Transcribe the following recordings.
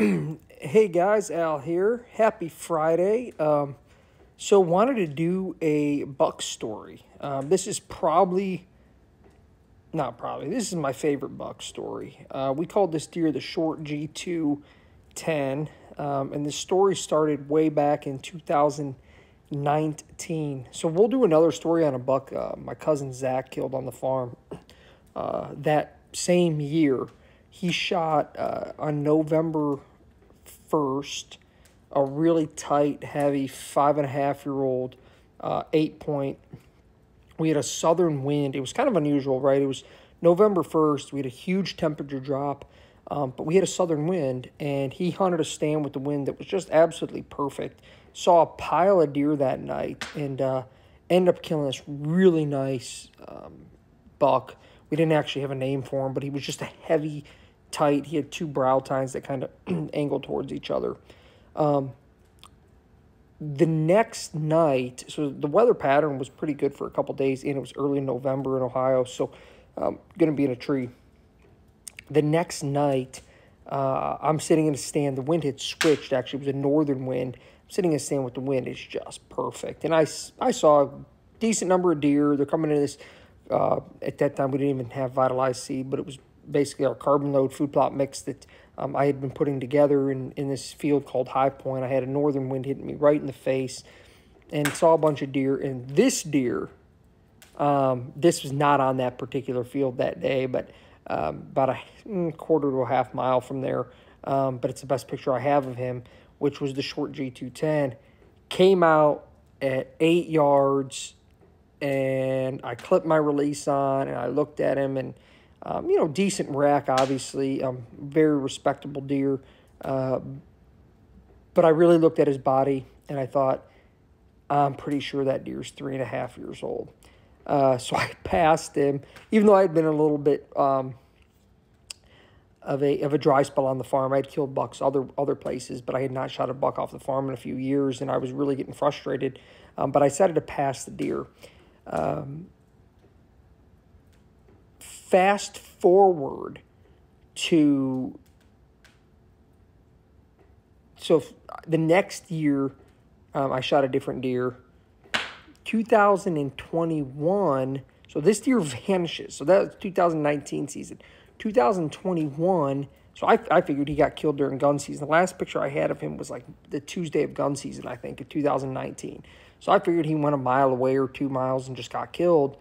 Hey guys, Al here. Happy Friday. So wanted to do a buck story. This is this is my favorite buck story. We called this deer the short G210, and this story started way back in 2019. So we'll do another story on a buck my cousin Zach killed on the farm that same year. He shot on November 1st, a really tight, heavy 5.5-year-old 8 point. We had a southern wind. It was kind of unusual, right? It was November 1st. We had a huge temperature drop, but we had a southern wind, and he hunted a stand with the wind that was just absolutely perfect. Saw a pile of deer that night and ended up killing this really nice buck. We didn't actually have a name for him, but he was just a heavy, tight. He had two brow tines that kind of angled towards each other. The next night, so the weather pattern was pretty good for a couple days, and it was early November in Ohio, so going to be in a tree. The next night, I'm sitting in a stand. The wind had switched. Actually, it was a northern wind. I'm sitting in a stand with the wind. It's just perfect. And I saw a decent number of deer. They're coming into this. At that time, we didn't even have Vitalized seed, but it was basically our carbon load food plot mix that I had been putting together in this field called High Point. I had a northern wind hitting me right in the face and saw a bunch of deer. And this deer, this was not on that particular field that day, but about a quarter to a half mile from there. But it's the best picture I have of him, which was the short G210. Came out at 8 yards, and I clipped my release on, and I looked at him, and decent rack, obviously, very respectable deer. But I really looked at his body, and I thought, I'm pretty sure that deer's 3.5 years old. So I passed him, even though I had been a little bit of a dry spell on the farm. I had killed bucks other places, but I had not shot a buck off the farm in a few years, and I was really getting frustrated. But I decided to pass the deer. Fast forward to, so the next year, I shot a different deer. 2021, so this deer vanishes. So that was 2019 season. 2021, so I figured he got killed during gun season. The last picture I had of him was like the Tuesday of gun season, I think, of 2019. So I figured he went a mile away or 2 miles and just got killed.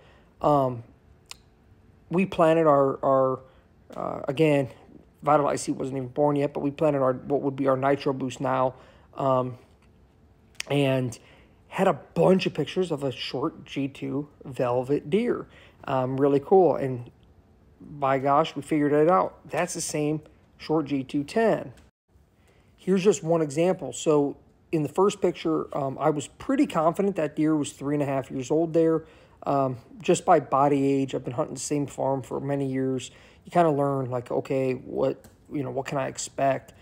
We planted our again, Vitalized seed wasn't even born yet, but we planted what would be our Nitro Boost now, and had a bunch of pictures of a short G2 velvet deer. Really cool, and by gosh, we figured it out. That's the same short G210. Here's just one example. So in the first picture, I was pretty confident that deer was 3.5 years old there. Just by body age. I've been hunting the same farm for many years. You kind of learn, like, okay, what can I expect?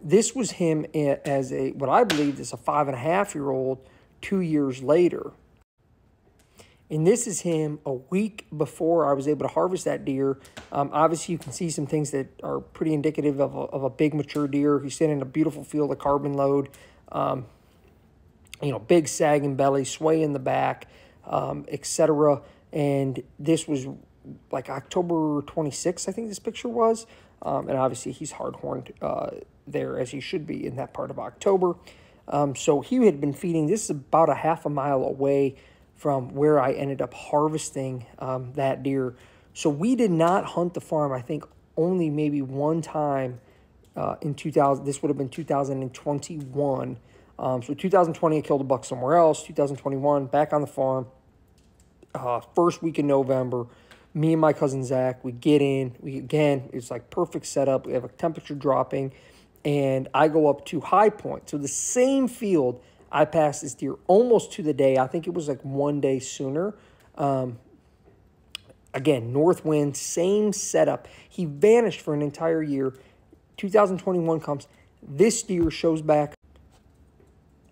This was him as what I believe is a 5.5-year-old 2 years later. And this is him a week before I was able to harvest that deer. Obviously, you can see some things that are pretty indicative of a big mature deer. He's sitting in a beautiful field of carbon load. Big sagging belly, sway in the back, etc. And this was like October 26th, I think this picture was. And obviously, he's hard-horned there, as he should be in that part of October. So he had been feeding. This is about a half a mile away from where I ended up harvesting that deer. So we did not hunt the farm, I think, only maybe one time in 2000. This would have been 2021. So 2020, I killed a buck somewhere else. 2021, back on the farm. First week in November, me and my cousin Zach, we get in. It's like perfect setup. We have a temperature dropping, and I go up to High Point. So the same field, I passed this deer almost to the day. I think it was like 1 day sooner. Again, north wind, same setup. He vanished for an entire year. 2021 comes. This deer shows back.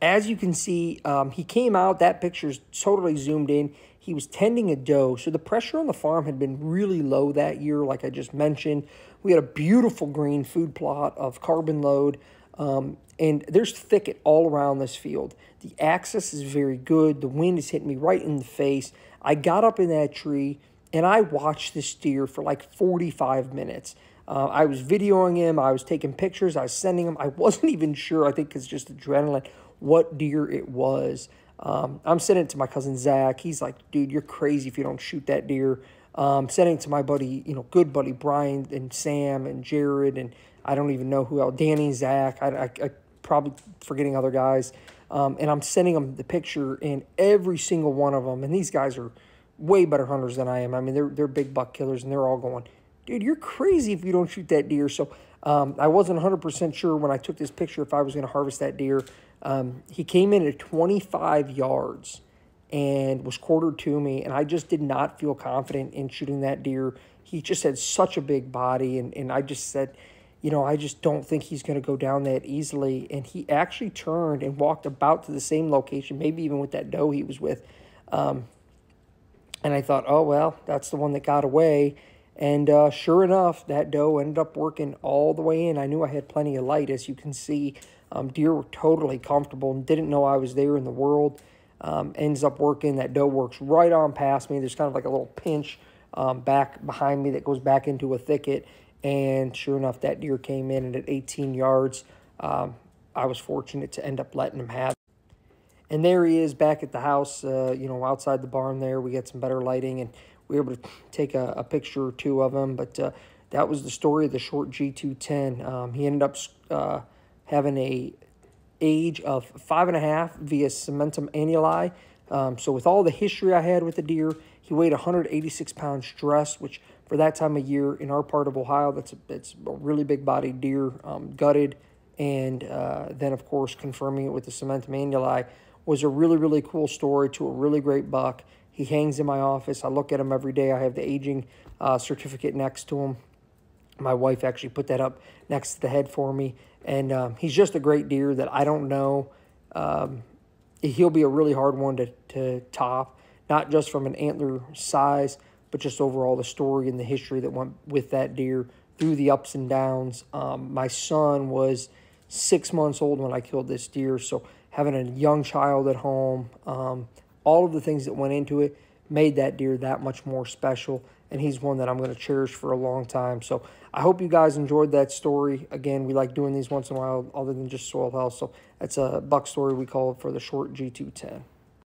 As you can see, he came out. That picture's totally zoomed in. He was tending a doe, so the pressure on the farm had been really low that year, like I just mentioned. We had a beautiful green food plot of carbon load, and there's thicket all around this field. The access is very good. The wind is hitting me right in the face. I got up in that tree, and I watched this deer for like 45 minutes. I was videoing him. I was taking pictures. I was sending him. I wasn't even sure, I think it's just adrenaline, what deer it was. I'm sending it to my cousin Zach. He's like, dude, you're crazy if you don't shoot that deer. Sending it to my buddy, good buddy Brian and Sam and Jared, and I don't even know who else, Danny, Zach. I probably forgetting other guys. And I'm sending them the picture, and every single one of them, and these guys are way better hunters than I am. I mean, they're big buck killers, and they're all going, dude, you're crazy if you don't shoot that deer. So I wasn't 100% sure when I took this picture if I was going to harvest that deer. He came in at 25 yards and was quartered to me, and I just did not feel confident in shooting that deer. He just had such a big body, and I just said, I just don't think he's going to go down that easily. And he actually turned and walked about to the same location, maybe even with that doe he was with. And I thought, oh, well, that's the one that got away. And sure enough, that doe ended up working all the way in. I knew I had plenty of light, as you can see. Deer were totally comfortable and didn't know I was there in the world. Ends up working. That doe works right on past me. There's kind of like a little pinch back behind me that goes back into a thicket. And sure enough, that deer came in, and at 18 yards, I was fortunate to end up letting him have it. And there he is back at the house, outside the barn there. We got some better lighting, and we were able to take a picture or two of him. But that was the story of the short G210. He ended up having a age of 5.5 via cementum annuli. So with all the history I had with the deer, he weighed 186 pounds dressed, which for that time of year in our part of Ohio, that's a really big-bodied deer, gutted. And then, of course, confirming it with the cementum annuli was a really, really cool story to a really great buck. He hangs in my office. I look at him every day. I have the aging certificate next to him. My wife actually put that up next to the head for me. And he's just a great deer that I don't know. He'll be a really hard one to top, not just from an antler size, but just overall the story and the history that went with that deer through the ups and downs. My son was 6 months old when I killed this deer, so having a young child at home, all of the things that went into it made that deer that much more special, and he's one that I'm going to cherish for a long time. So I hope you guys enjoyed that story. Again, we like doing these once in a while other than just soil health, so that's a buck story we call it for the short G210.